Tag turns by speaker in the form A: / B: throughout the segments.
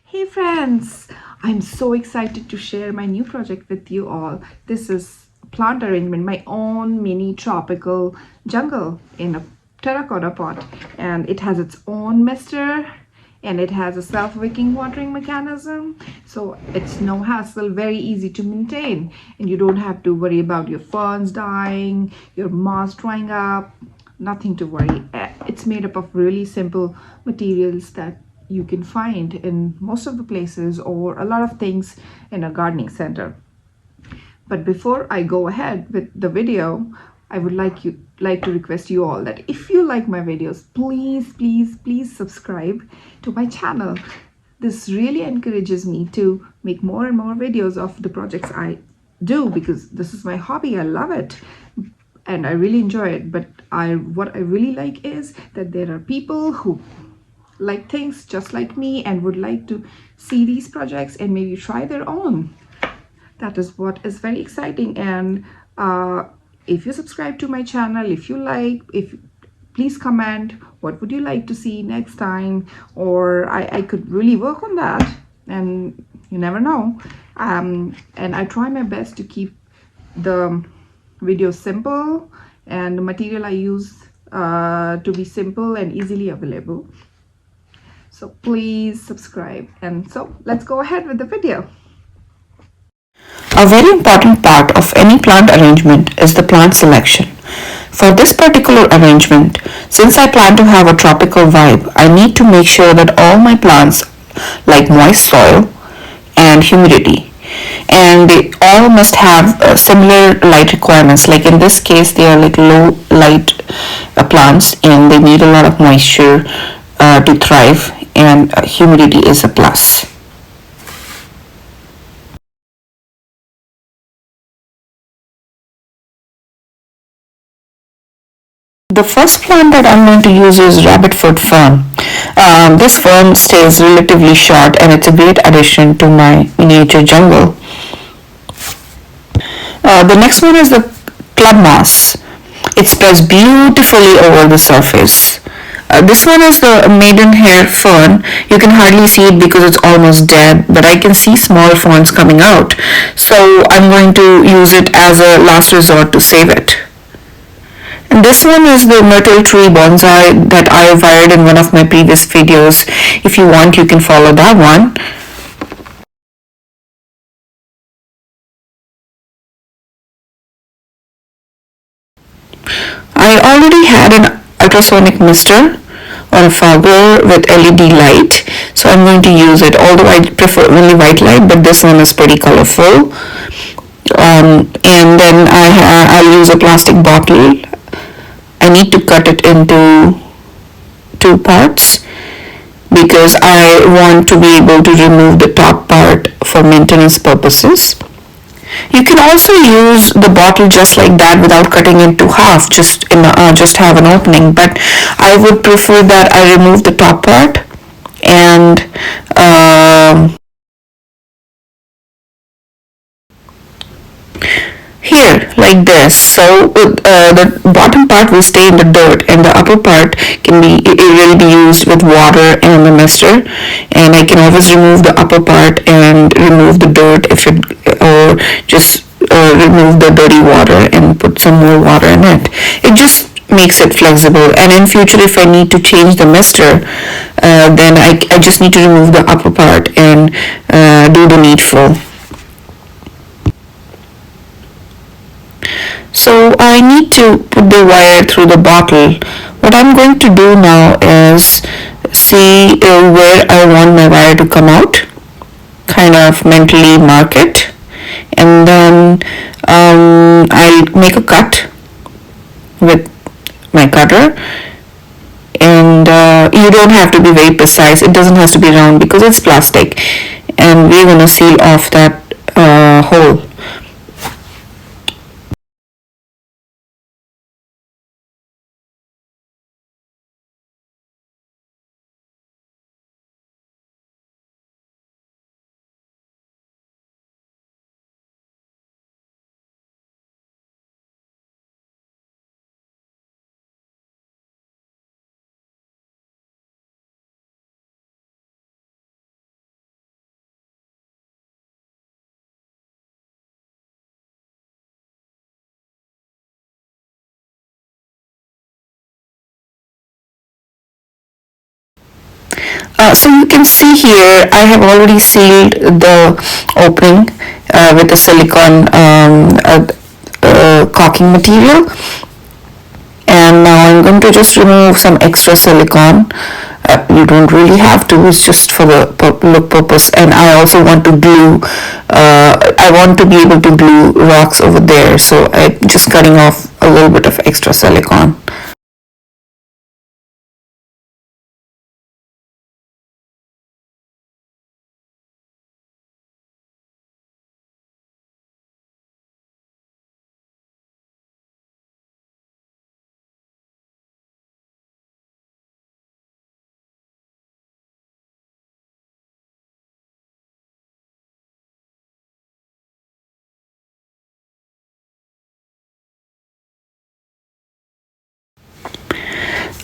A: Hey friends, I'm so excited to share my new project with you all. This is plant arrangement, my own mini tropical jungle in a terracotta pot, and it has its own mister and it has a self-wicking watering mechanism, so it's no hassle, very easy to maintain, and you don't have to worry about your ferns dying, your moss drying up. Nothing to worry. It's made up of really simple materials that you can find in most of the places or a lot of things in a gardening center. But before I go ahead with the video, I would like to request you all that if you like my videos, please subscribe to my channel. This really encourages me to make more and more videos of the projects I do, because this is my hobby. I love it and I really enjoy it. But what I really like is that there are people who like things just like me and would like to see these projects and maybe try their own. That is what is very exciting. And if you subscribe to my channel, if please comment what would you like to see next time, or I could really work on that, and you never know. And I try my best to keep the video simple and the material I use to be simple and easily available. So please subscribe, and so let's go ahead with the video.
B: A very important part of any plant arrangement is the plant selection. For this particular arrangement, since I plan to have a tropical vibe, I need to make sure that all my plants like moist soil and humidity. And they all must have similar light requirements. Like in this case, they are like low light plants and they need a lot of moisture to thrive, and humidity is a plus. The first plant that I'm going to use is rabbit foot fern. This fern stays relatively short and it's a great addition to my miniature jungle. The next one is the club moss. It spreads beautifully over the surface. This one is the maidenhair fern. You can hardly see it because it's almost dead, but I can see small ferns coming out. So I'm going to use it as a last resort to save it. And this one is the myrtle tree bonsai that I wired in one of my previous videos. If you want, you can follow that one. I already had an ultrasonic mister or a fogger with LED light, so I'm going to use it, although I prefer only white light, but this one is pretty colorful. And then I'll use a plastic bottle. I need to cut it into two parts because I want to be able to remove the top part for maintenance purposes. You can also use the bottle just like that without cutting it to half, just have an opening, but I would prefer that I remove the top part and here like this. So the bottom part will stay in the dirt and the upper part it will be used with water and the mister, and I can always remove the upper part and remove the dirt or just remove the dirty water and put some more water in it. It just makes it flexible, and in future if I need to change the mister, then I just need to remove the upper part and do the needful. So I need to put the wire through the bottle. What I'm going to do now is see where I want my wire to come out, kind of mentally mark it, and then I'll make a cut with my cutter. And you don't have to be very precise. It doesn't have to be round because it's plastic, and we're going to seal off that hole. So you can see here I have already sealed the opening with the silicone caulking material, and now I'm going to just remove some extra silicone. You don't really have to, it's just for the look purpose. And I also want to glue, I want to be able to glue rocks over there, so I'm just cutting off a little bit of extra silicone.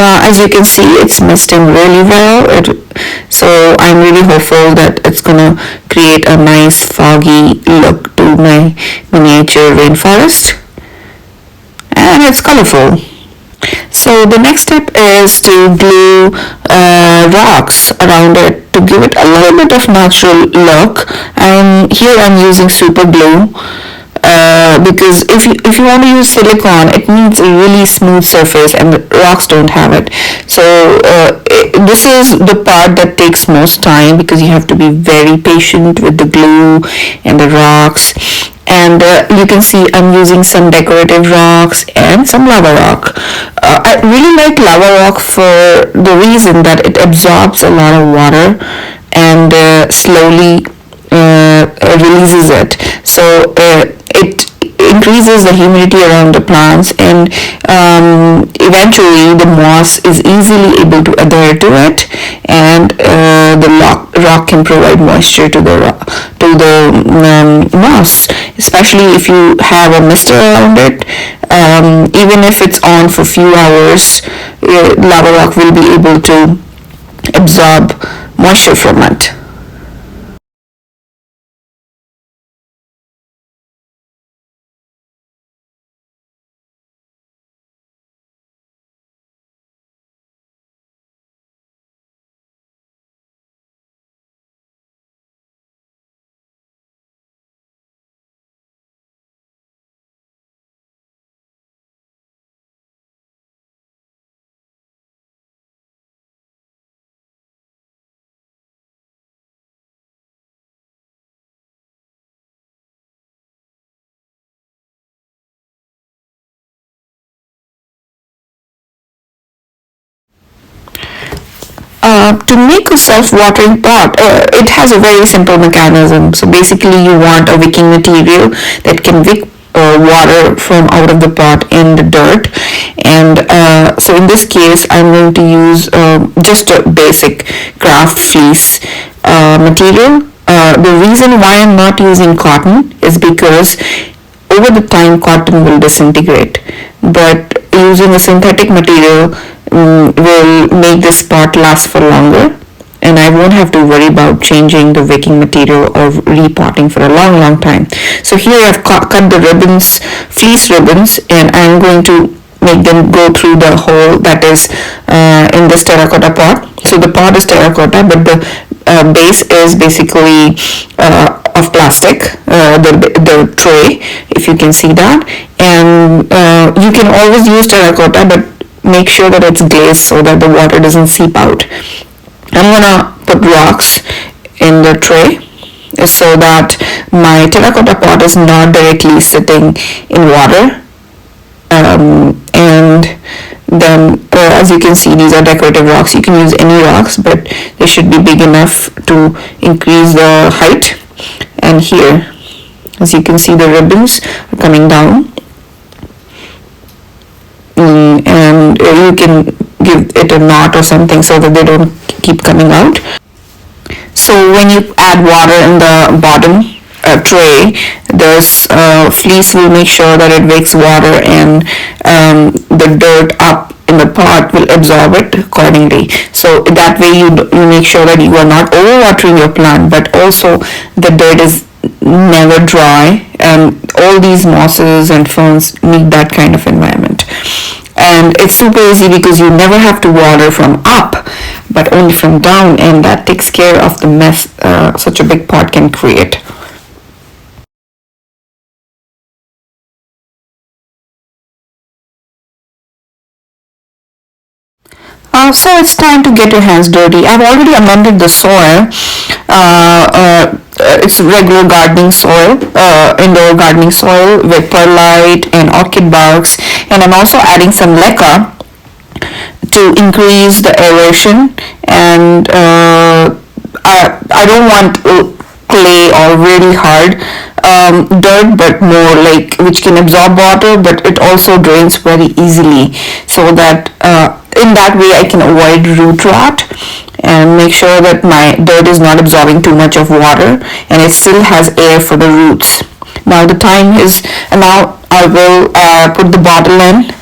B: As you can see, it's misting really well. So I'm really hopeful that it's gonna create a nice foggy look to my miniature rainforest. And it's colorful. So the next step is to glue rocks around it to give it a little bit of natural look. And here I'm using super glue. Because if you want to use silicone, it needs a really smooth surface, and the rocks don't have it. So this is the part that takes most time, because you have to be very patient with the glue and the rocks. And you can see I'm using some decorative rocks and some lava rock. I really like lava rock for the reason that it absorbs a lot of water and slowly releases it. So it increases the humidity around the plants, and eventually the moss is easily able to adhere to it, and the rock can provide moisture to the moss, especially if you have a mister around it. Even if it's on for a few hours, lava rock will be able to absorb moisture from it. To make a self-watering pot, it has a very simple mechanism. So basically you want a wicking material that can wick water from out of the pot in the dirt. And so in this case I'm going to use just a basic craft fleece material. The reason why I'm not using cotton is because over the time cotton will disintegrate, but using a synthetic material will make this pot last for longer, and I won't have to worry about changing the wicking material or repotting for a long time. So here I've cut the ribbons, fleece ribbons, and I'm going to make them go through the hole that is in this terracotta pot. So the pot is terracotta, but the base is basically of plastic, the tray, if you can see that. And you can always use terracotta, but make sure that it's glazed so that the water doesn't seep out. I'm gonna put rocks in the tray so that my terracotta pot is not directly sitting in water. And then as you can see, these are decorative rocks. You can use any rocks, but they should be big enough to increase the height. And here, as you can see, the ribbons are coming down. And you can give it a knot or something so that they don't keep coming out. So when you add water in the bottom tray, this fleece will make sure that it wicks water, and the dirt up in the pot will absorb it accordingly. So that way you make sure that you are not overwatering your plant, but also the dirt is never dry, and all these mosses and ferns need that kind of environment. And it's super easy because you never have to water from up but only from down, and that takes care of the mess such a big pot can create. So it's time to get your hands dirty. I've already amended the soil. It's regular gardening soil, indoor gardening soil with perlite and orchid barks, and I'm also adding some leca to increase the aeration. And I don't want clay or really hard dirt, but more like which can absorb water, but it also drains very easily, so that in that way I can avoid root rot and make sure that my dirt is not absorbing too much of water and it still has air for the roots. Now the time is, now I will put the bottle in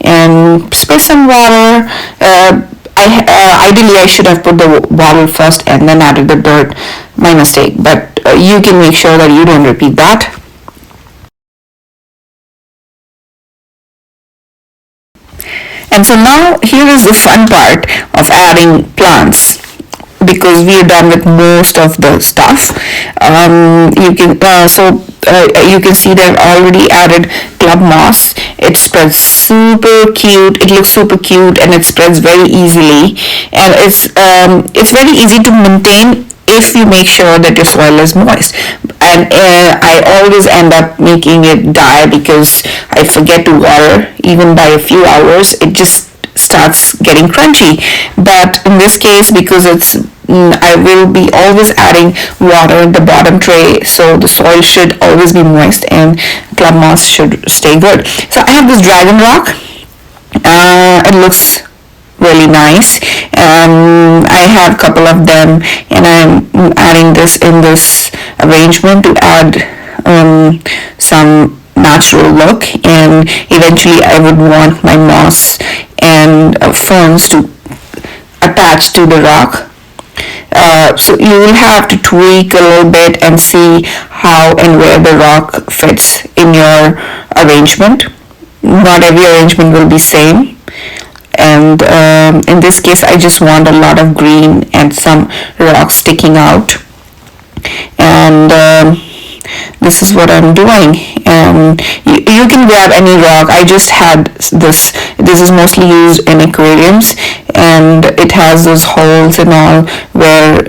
B: and spray some water. Ideally, I should have put the bottle first and then added the dirt. My mistake, but you can make sure that you don't repeat that. And so now here is the fun part of adding plants, because we are done with most of the stuff. You can see that I've already added club moss. It spreads super cute. It looks super cute and it spreads very easily. And it's very easy to maintain if you make sure that your soil is moist. And I always end up making it die because I forget to water. Even by a few hours, it just starts getting crunchy. But in this case, because I will be always adding water in the bottom tray, so the soil should always be moist and club moss should stay good. So I have this dragon rock. It looks really nice. I have a couple of them, and I'm adding this in this arrangement to add some natural look, and eventually I would want my moss and ferns to attach to the rock. So you will have to tweak a little bit and see how and where the rock fits in your arrangement. Not every arrangement will be same, and in this case I just want a lot of green and some rocks sticking out. And this is what I'm doing. You can grab any rock. I just had this is mostly used in aquariums, and it has those holes and all where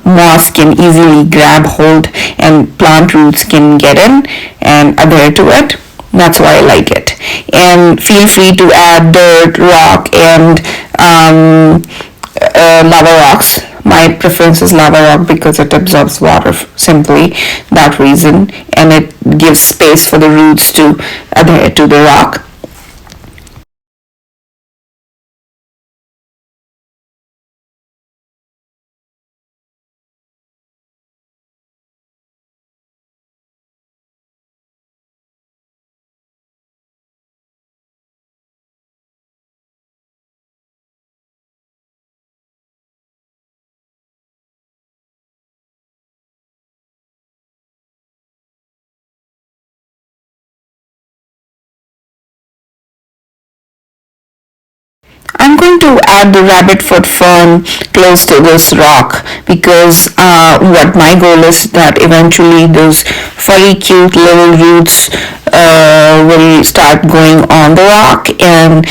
B: moss can easily grab hold and plant roots can get in and adhere to it. That's why I like it. And feel free to add dirt, rock, and lava rocks. My preference is lava rock because it absorbs water, simply that reason, and it gives space for the roots to adhere to the rock. I'm going to add the rabbit foot fern close to this rock, because what my goal is that eventually those furry cute little roots will start going on the rock, and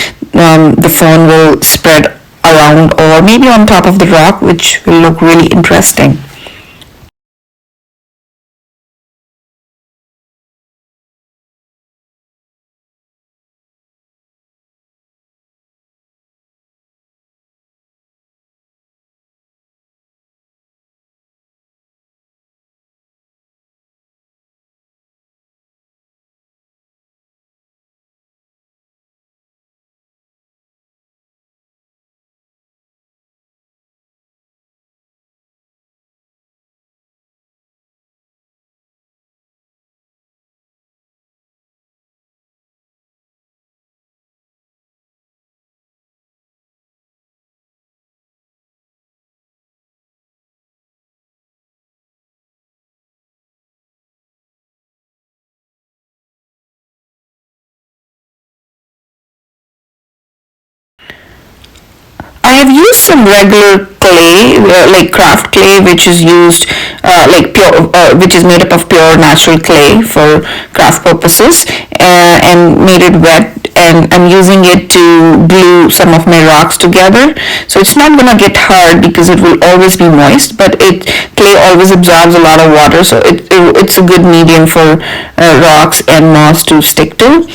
B: the fern will spread around or maybe on top of the rock, which will look really interesting. have used some regular clay, like craft clay, which is used like pure, which is made up of pure natural clay for craft purposes, and made it wet. And I'm using it to glue some of my rocks together. So it's not gonna get hard because it will always be moist, but clay always absorbs a lot of water, so it's a good medium for rocks and moss to stick to.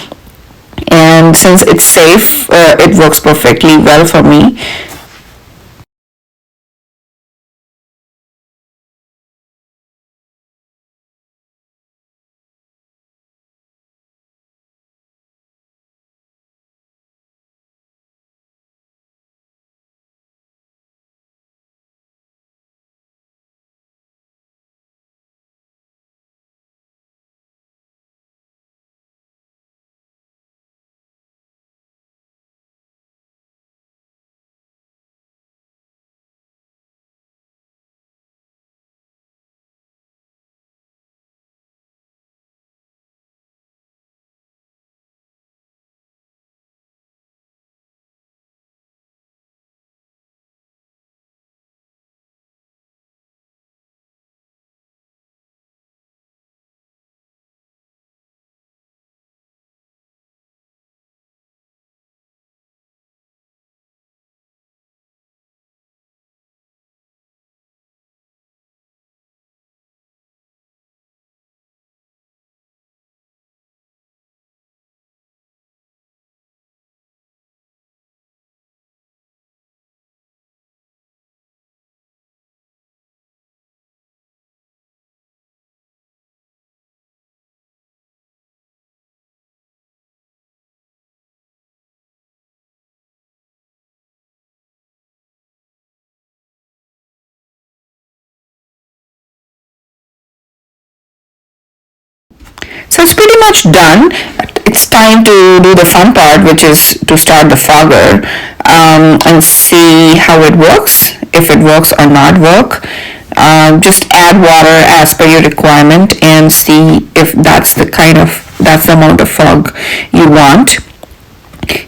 B: And since it's safe, it works perfectly well for me. So it's pretty much done. It's time to do the fun part, which is to start the fogger, and see how it works, if it works or not work. Just add water as per your requirement and see if that's the amount of fog you want.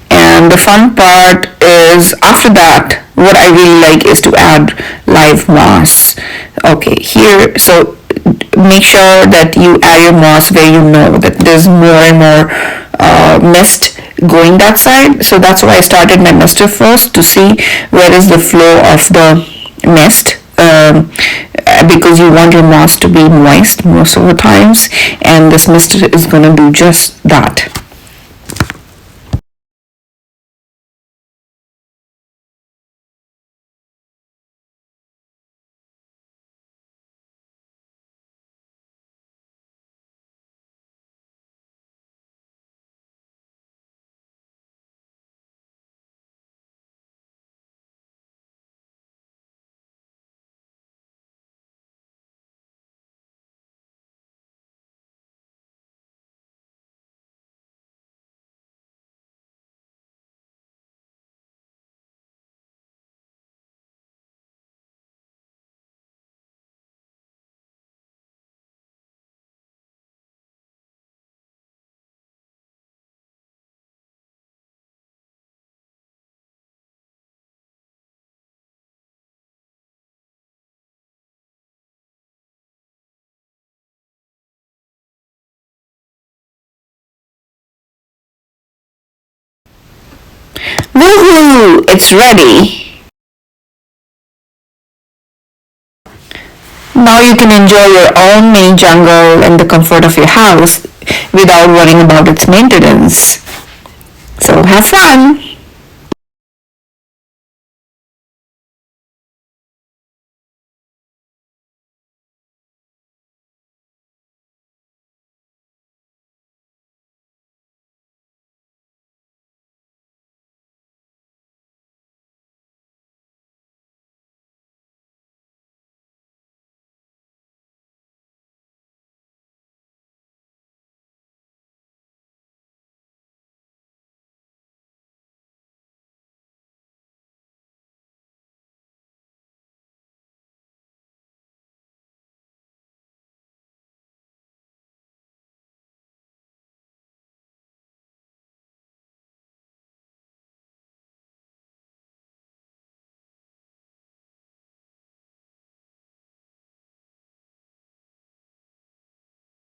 B: And the fun part is after that, what I really like is to add live moss. Okay, here, so make sure that you add your moss where you know that there's more and more mist going that side. So that's why I started my mister first, to see where is the flow of the mist, because you want your moss to be moist most of the times, and this mister is going to do just that. Woohoo! It's ready! Now you can enjoy your own mini jungle in the comfort of your house without worrying about its maintenance. So have fun!